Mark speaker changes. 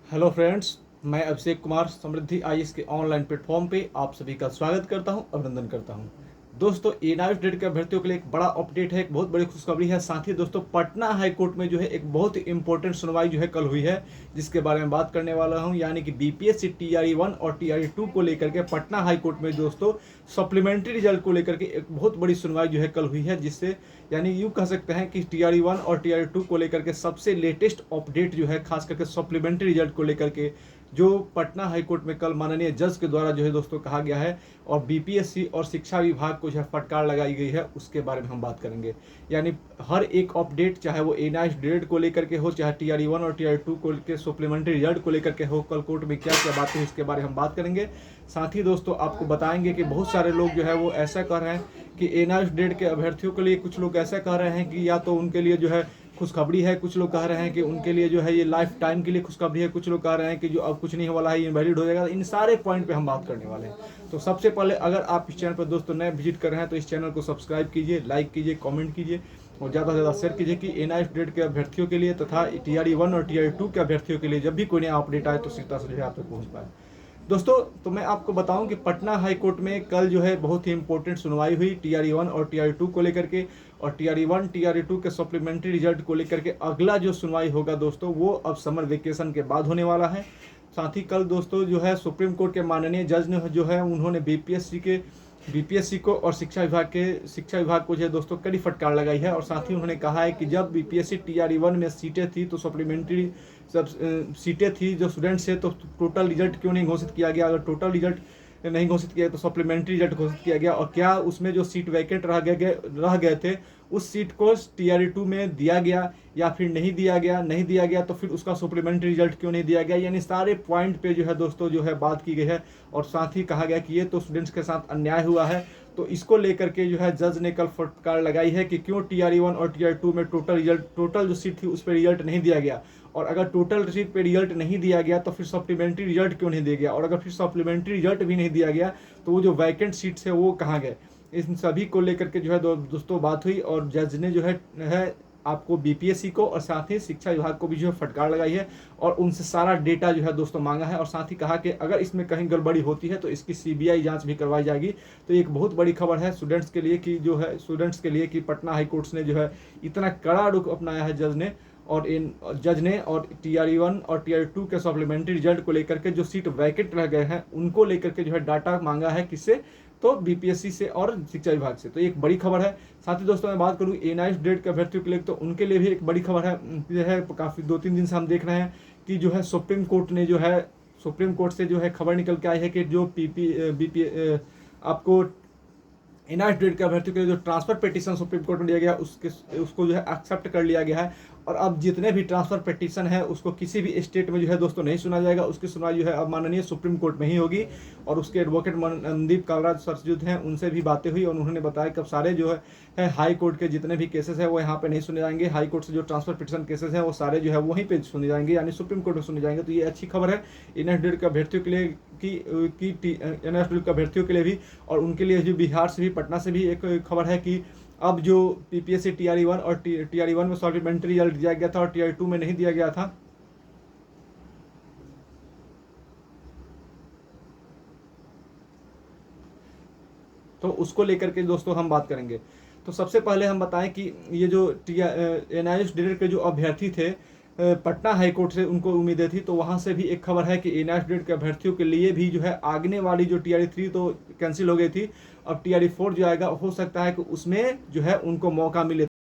Speaker 1: Hello friends, मैं अभिषेक कुमार समृद्धि IAS के online platform पे आप सभी का स्वागत करता हूं, अभिनंदन करता हूं। दोस्तों, एनआईएफ डेट के अभ्यर्थियों के लिए एक बड़ा अपडेट है, एक बहुत बड़ी खुशखबरी है। साथ ही दोस्तों, पटना हाई कोर्ट में जो है एक बहुत ही इंपॉर्टेंट सुनवाई जो है कल हुई है, जिसके बारे में बात करने वाला हूं। यानी कि बीपीएससी टीआरई 1 और टीआरई 2 को लेकर के पटना हाई कोर्ट में दोस्तों सप्लीमेंट्री रिजल्ट को लेकर के एक बहुत बड़ी सुनवाई जो है कल हुई है, जिससे यानी यूँ कह सकते हैं कि टीआरई 1 और टीआरई 2 को लेकर के सबसे लेटेस्ट अपडेट जो है, खास करके सप्लीमेंट्री रिजल्ट को लेकर के, जो पटना हाईकोर्ट में कल माननीय जज के द्वारा जो है दोस्तों कहा गया है, और बीपीएससी और शिक्षा विभाग को जो है फटकार लगाई गई है, उसके बारे में हम बात करेंगे। यानी हर एक अपडेट, चाहे वो एनआईएफ डेट को लेकर के हो, चाहे टीआरई 1 और टीआरई 2 को के सप्लीमेंट्री रिजल्ट को लेकर के हो, कल कोर्ट में क्या क्या बातें हुई, इसके बारे में हम बात करेंगे। साथ ही दोस्तों आपको बताएंगे कि बहुत सारे लोग जो है वो ऐसा कर रहे हैं कि एनआईएफ डेट के अभ्यर्थियों के लिए, कुछ लोग ऐसा कह रहे हैं कि या तो उनके लिए जो है खुशखबरी है, कुछ लोग कह रहे हैं कि उनके लिए जो है ये लाइफ टाइम के लिए खुशखबरी है, कुछ लोग कह रहे हैं कि जो अब कुछ नहीं वाला है, ये इनवैलिड हो जाएगा। इन सारे पॉइंट पे हम बात करने वाले हैं। तो सबसे पहले, अगर आप इस चैनल पर दोस्तों नए विजिट कर रहे हैं तो इस चैनल को सब्सक्राइब कीजिए, लाइक कीजिए, कमेंट कीजिए और ज़्यादा से ज़्यादा शेयर कीजिए कि एनआईएफ डेट के अभ्यर्थियों के लिए तथा टीआरई 1 और टीआरई 2 के अभ्यर्थियों के लिए जब भी कोई नया अपडेट आए तो सीधा से जो है आप तक पहुँच पाए। दोस्तों, तो मैं आपको बताऊं कि पटना हाई कोर्ट में कल जो है बहुत ही इंपॉर्टेंट सुनवाई हुई टीआरई 1 और टीआरई 2 को लेकर के, और टीआरई 1 टीआरई 2 के सप्लीमेंट्री रिजल्ट को लेकर के अगला जो सुनवाई होगा दोस्तों, वो अब समर वेकेशन के बाद होने वाला है। साथ ही कल दोस्तों जो है सुप्रीम कोर्ट के माननीय जज ने जो है उन्होंने बीपीएससी को और शिक्षा विभाग को जो है दोस्तों कड़ी फटकार लगाई है। और साथ ही उन्होंने कहा है कि जब बीपीएससी टीआरई 1 में सीटें थी तो सप्लीमेंट्री सब सीटें थी जो स्टूडेंट्स है, तो टोटल रिजल्ट क्यों नहीं घोषित किया गया? अगर टोटल रिजल्ट नहीं घोषित किया तो सप्लीमेंट्री रिजल्ट घोषित किया गया, और क्या उसमें जो सीट वैकेंट रह गए थे उस सीट को टीआरई 2 में दिया गया या फिर नहीं दिया गया? नहीं दिया गया तो फिर उसका सप्लीमेंट्री रिजल्ट क्यों नहीं दिया गया? यानी सारे पॉइंट पे जो है दोस्तों जो है बात की गई है। और साथ ही कहा गया कि ये तो स्टूडेंट्स के साथ अन्याय हुआ है, तो इसको लेकर के जो है जज ने कल फटकार लगाई है कि क्यों टीआरई 1 और टीआरई 2 में टोटल जो सीट थी उस पर रिजल्ट नहीं दिया गया, और अगर टोटल सीट पे रिजल्ट नहीं दिया गया तो फिर सप्लीमेंट्री रिजल्ट क्यों नहीं दिया गया, और अगर फिर सप्लीमेंट्री रिजल्ट भी नहीं दिया गया तो वो जो वैकेंट सीट्स है वो कहाँ गए? इन सभी को लेकर के जो है दोस्तों बात हुई, और जज ने जो है आपको बीपीएससी को और साथ ही शिक्षा विभाग को भी जो है फटकार लगाई है, और उनसे सारा डेटा जो है दोस्तों मांगा है। और साथ ही कहा कि अगर इसमें कहीं गड़बड़ी होती है तो इसकी सीबीआई जांच भी करवाई जाएगी। तो एक बहुत बड़ी खबर है स्टूडेंट्स के लिए कि जो है स्टूडेंट्स के लिए कि पटना हाई कोर्ट ने जो है इतना कड़ा रुख अपनाया है जज ने, और टीआरई 1 और टीआरई 2 के सप्लीमेंट्री रिजल्ट को लेकर के जो सीट वैकेंट रह गए हैं उनको लेकर के जो है डाटा मांगा है, किससे? तो बीपीएससी से और शिक्षा विभाग से। तो एक बड़ी खबर है। साथ ही दोस्तों मैं बात करूँ एनआईएफ डेट के अभ्यर्थियों के लिए, तो उनके लिए भी एक बड़ी खबर है। जो है काफ़ी 2-3 दिन से हम देख रहे हैं कि जो है सुप्रीम कोर्ट से जो है खबर निकल के आई है कि जो आपको एनआईएफ डेट के अभ्यर्थियों के लिए जो ट्रांसफर पिटीशन सुप्रीम कोर्ट में दिया गया उसको जो है एक्सेप्ट कर लिया गया है। और अब जितने भी ट्रांसफर पिटीशन है उसको किसी भी स्टेट में जो है दोस्तों नहीं सुना जाएगा, उसकी सुनवाई जो है अब माननीय सुप्रीम कोर्ट में ही होगी। और उसके एडवोकेट मनदीप कालराज सर जो हैं उनसे भी बातें हुई, और उन्होंने बताया कि अब सारे जो है हाई कोर्ट के जितने भी केसेस हैं वो यहाँ पे नहीं सुने जाएंगे। हाई कोर्ट से जो ट्रांसफर पिटीशन केसेस हैं वो सारे जो है वहीं पे सुने जाएंगे, यानी सुप्रीम कोर्ट में सुने जाएंगे। तो ये अच्छी खबर है एनआईएफ डेट के अभ्यर्थियों के लिए एनआईएफ डेट के अभ्यर्थियों के लिए भी, और उनके लिए जो बिहार से भी, पटना से भी एक खबर है कि अब जो पीपीएससी टीआरई 1 और टीआरई 1 में सप्लीमेंट्री रिजल्ट दिया गया था और टीआरई 2 में नहीं दिया गया था, तो उसको लेकर के दोस्तों हम बात करेंगे। तो सबसे पहले हम बताएं कि ये जो एनआईएफ डेट के जो अभ्यर्थी थे पटना हाई कोर्ट से उनको उम्मीदें थी, तो वहाँ से भी एक खबर है कि एनआईएफ डेट के अभ्यर्थियों के लिए भी जो है आगने वाली जो टीआरई 3 तो कैंसिल हो गई थी, अब टीआरई 4 जो आएगा हो सकता है कि उसमें जो है उनको मौका मिले।